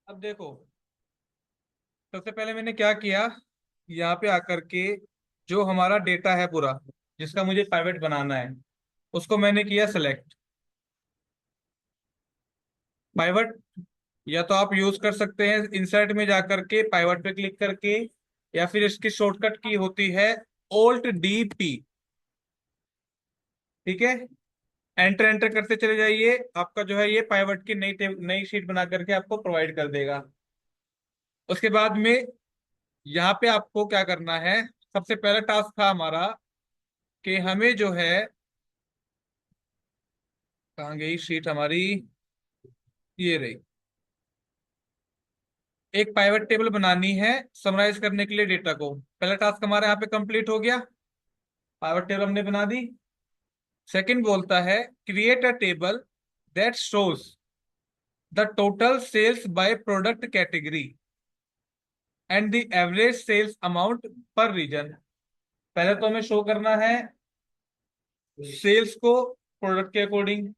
अब देखो, सबसे पहले मैंने क्या किया, यहाँ पे आकर के जो हमारा डेटा है पूरा, जिसका मुझे पाइवट बनाना है, उसको मैंने किया सेलेक्ट। पाइवट या तो आप यूज कर सकते हैं इंसर्ट में जाकर के पाइवट पे क्लिक करके, या फिर इसकी शॉर्टकट की होती है Alt D P। ठीक है, एंटर एंटर करते चले जाइए, आपका जो है ये पाइवट की नई नई शीट बना करके आपको प्रोवाइड कर देगा। उसके बाद में यहाँ पे आपको क्या करना है, सबसे पहला टास्क था हमारा कि हमें जो है, कहाँ गई शीट हमारी, ये रही, एक पाइवट टेबल बनानी है समराइज करने के लिए डेटा को। पहला टास्क हमारा यहाँ पे कंप्लीट हो गया, पाइवट टेबल हमने बना दी। सेकंड बोलता है create a table that shows the total sales by product category and the average sales amount per region. पहले तो हमें शो करना है सेल्स को प्रोडक्ट के अकॉर्डिंग,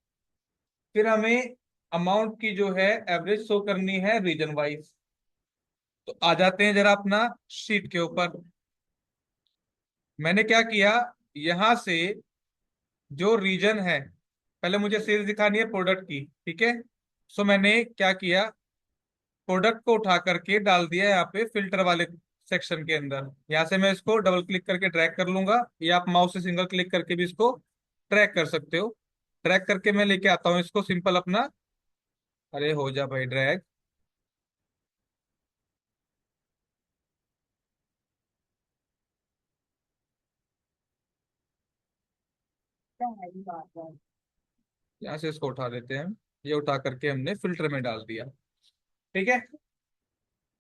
फिर हमें अमाउंट की जो है एवरेज शो करनी है रीजन वाइज। तो आ जाते हैं जरा अपना शीट के ऊपर। मैंने क्या किया, यहां से जो रीजन है, पहले मुझे सेल्स दिखानी है प्रोडक्ट की, ठीक है। सो मैंने क्या किया, प्रोडक्ट को उठा करके डाल दिया यहाँ पे फिल्टर वाले सेक्शन के अंदर। यहाँ से मैं इसको डबल क्लिक करके ड्रैग कर लूंगा, या आप माउस से सिंगल क्लिक करके भी इसको ट्रैक कर सकते हो। ड्रैग करके मैं लेके आता हूँ इसको सिंपल अपना, अरे हो जा भाई ड्रैग। यहाँ से इसको उठा लेते हैं, ये उठा करके हमने फिल्टर में डाल दिया। ठीक है,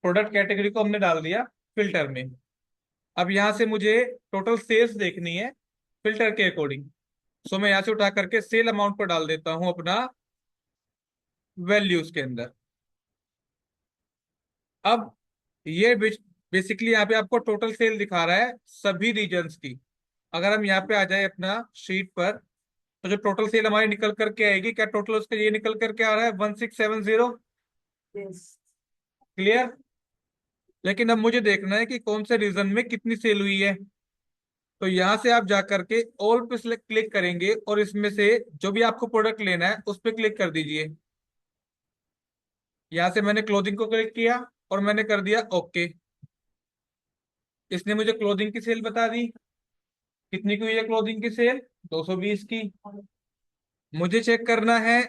प्रोडक्ट कैटेगरी को हमने डाल दिया फिल्टर में। अब यहाँ से मुझे टोटल सेल्स देखनी है फिल्टर के अकॉर्डिंग। सो मैं यहाँ से उठा करके सेल अमाउंट पर डाल देता हूँ अपना वैल्यूज के अंदर। अब ये बेसिकली यहाँ पे आपको टोटल सेल दिखा रहा है सभी रीजन्स की। अगर हम यहाँ पे आ जाए अपना शीट पर, तो जो टोटल सेल हमारी निकल करके आएगी, क्या टोटल उसका ये निकल करके आ रहा है 1670। क्लियर। लेकिन अब मुझे देखना है कि कौन से रीजन में कितनी सेल हुई है। तो यहां से आप जा करके ऑल पे सिलेक्ट क्लिक करेंगे, और इसमें से जो भी आपको प्रोडक्ट लेना है उस पर क्लिक कर दीजिए। यहां से मैंने क्लोथिंग को क्लिक किया और मैंने कर दिया ओके। इसने मुझे क्लोथिंग की सेल बता दी, कितनी की हुई है क्लोथिंग की सेल, 220 की। मुझे चेक करना है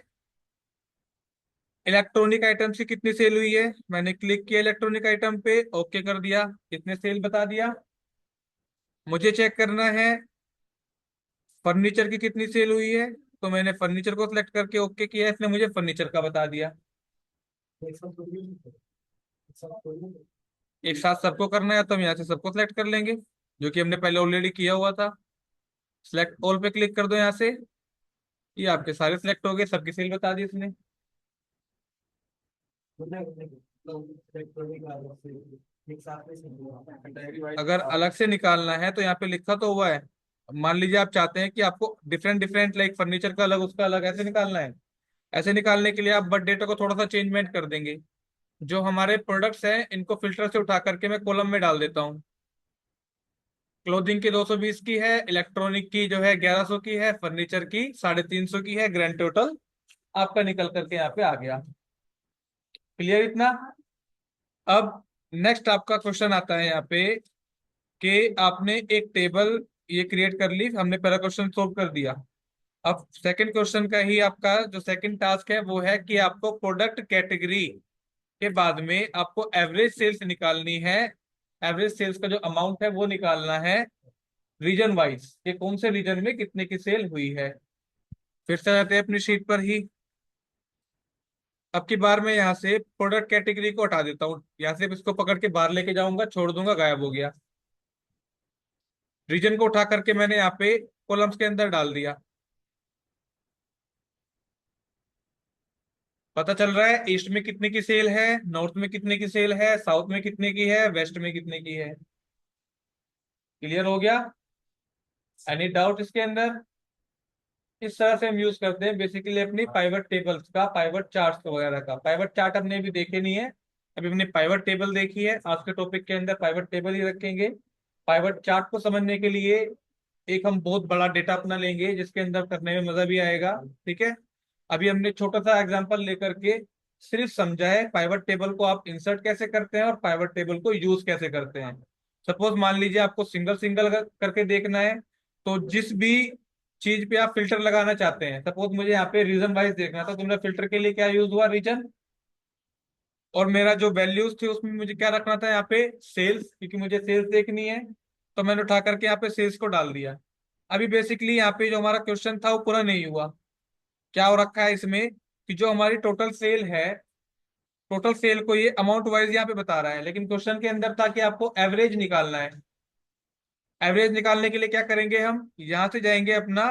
इलेक्ट्रॉनिक आइटम्स की कितनी सेल हुई है, मैंने क्लिक किया इलेक्ट्रॉनिक आइटम पे, ओके कर दिया, कितने सेल बता दिया। मुझे चेक करना है फर्नीचर की कितनी सेल हुई है, तो मैंने फर्नीचर को सिलेक्ट करके ओके किया, इसने मुझे फर्नीचर का बता दिया। एक साथ सबको करना है तो हम यहाँ से सबको सिलेक्ट कर लेंगे, जो कि हमने पहले ऑलरेडी किया हुआ था। सिलेक्ट ऑल पे क्लिक कर दो यहाँ से, ये आपके सारे सिलेक्ट हो गए, सबकी सेल बता दी इसने। अगर अलग से निकालना है तो यहाँ पे लिखा तो हुआ है, मान लीजिए आप चाहते हैं कि आपको डिफरेंट डिफरेंट लाइक फर्नीचर का अलग उसका अलग ऐसे निकालना है। ऐसे निकालने के लिए आप बट डेटा को थोड़ा सा चेंजमेंट कर देंगे। जो हमारे प्रोडक्ट्स हैं इनको फिल्टर से उठा करके मैं कॉलम में डाल देता हूँ। क्लोथिंग की 220 की है, इलेक्ट्रॉनिक की जो है 1100 की है, फर्नीचर की 350 की है, ग्रैंड टोटल आपका निकल करके यहाँ पे आ गया। क्लियर इतना। अब नेक्स्ट आपका क्वेश्चन आता है यहाँ पे कि आपने एक टेबल ये क्रिएट कर ली, हमने पहला क्वेश्चन सोल्व कर दिया। अब सेकंड क्वेश्चन का ही आपका जो सेकंड टास्क है वो है कि आपको प्रोडक्ट कैटेगरी के बाद में आपको एवरेज सेल्स निकालनी है। एवरेज सेल्स का जो अमाउंट है वो निकालना है रीजन वाइज, कि कौन से रीजन में कितने की सेल हुई है। फिर से आते हैं अपनी शीट पर ही। अब की बार मैं यहाँ से प्रोडक्ट कैटेगरी को हटा देता हूँ, यहाँ से इसको पकड़ के बाहर लेके जाऊंगा, छोड़ दूंगा, गायब हो गया। रीजन को उठा करके मैंने यहाँ पे कॉलम्स के अंदर डाल दिया। पता चल रहा है ईस्ट में कितने की सेल है, नॉर्थ में कितने की सेल है, साउथ में कितने की है, वेस्ट में कितने की है। क्लियर हो गया। एनी डाउट इसके अंदर। इस तरह से हम यूज करते हैं बेसिकली अपनी पाइवट टेबल्स का, पाइवट चार्ट्स वगैरह का। पाइवट चार्ट हमने भी देखे नहीं है, अभी हमने पाइवट टेबल देखी है, आज के टॉपिक के अंदर पाइवट टेबल ही रखेंगे। पाइवट चार्ट को समझने के लिए एक हम बहुत बड़ा डेटा अपना लेंगे, जिसके अंदर करने में मजा भी आएगा। ठीक है, अभी हमने छोटा सा एग्जांपल लेकर के सिर्फ समझा है पाइवट टेबल को आप इंसर्ट कैसे करते हैं और पाइवट टेबल को यूज कैसे करते हैं। सपोज मान लीजिए आपको सिंगल सिंगल करके देखना है, तो जिस भी चीज पे आप फिल्टर लगाना चाहते हैं, सपोज मुझे यहाँ पे रीजन वाइज देखना था, तो मेरा फिल्टर के लिए क्या यूज हुआ, रीजन। और मेरा जो वैल्यूज थी उसमें मुझे क्या रखना था, यहाँ पे सेल्स, क्योंकि मुझे सेल्स देखनी है। तो मैंने उठा करके यहाँ पे सेल्स को डाल दिया। अभी बेसिकली यहाँ पे जो हमारा क्वेश्चन था वो पूरा नहीं हुआ। क्या हो रखा है इसमें कि जो हमारी टोटल सेल है, टोटल सेल को ये अमाउंट वाइज यहाँ पे बता रहा है, लेकिन क्वेश्चन के अंदर था कि आपको एवरेज निकालना है। एवरेज निकालने के लिए क्या करेंगे, हम यहाँ से जाएंगे अपना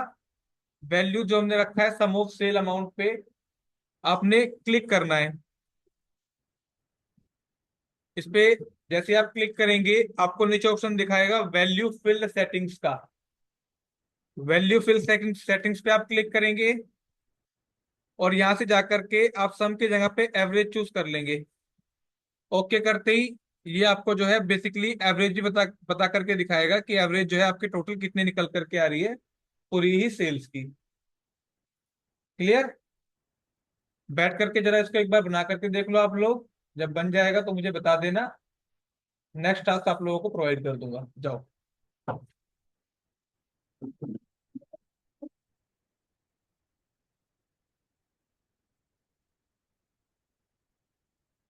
वैल्यू जो हमने रखा है सम ऑफ सेल अमाउंट पे, आपने क्लिक करना है इस पे। जैसे आप क्लिक करेंगे आपको नीचे ऑप्शन दिखाएगा वैल्यू फिल सेटिंग्स का। वैल्यू फिल सेटिंग्स पे आप क्लिक करेंगे और यहां से जाकर के आप सम की जगह पे एवरेज चूज कर लेंगे। ओके करते ही ये आपको जो है बेसिकली एवरेज भी बता बता करके दिखाएगा कि एवरेज जो है आपकी टोटल कितनी निकल करके आ रही है पूरी ही सेल्स की। क्लियर। बैठ करके जरा इसको एक बार बना करके देख लो आप लोग, जब बन जाएगा तो मुझे बता देना, नेक्स्ट टास्क आप लोगों को प्रोवाइड कर दूंगा। जाओ।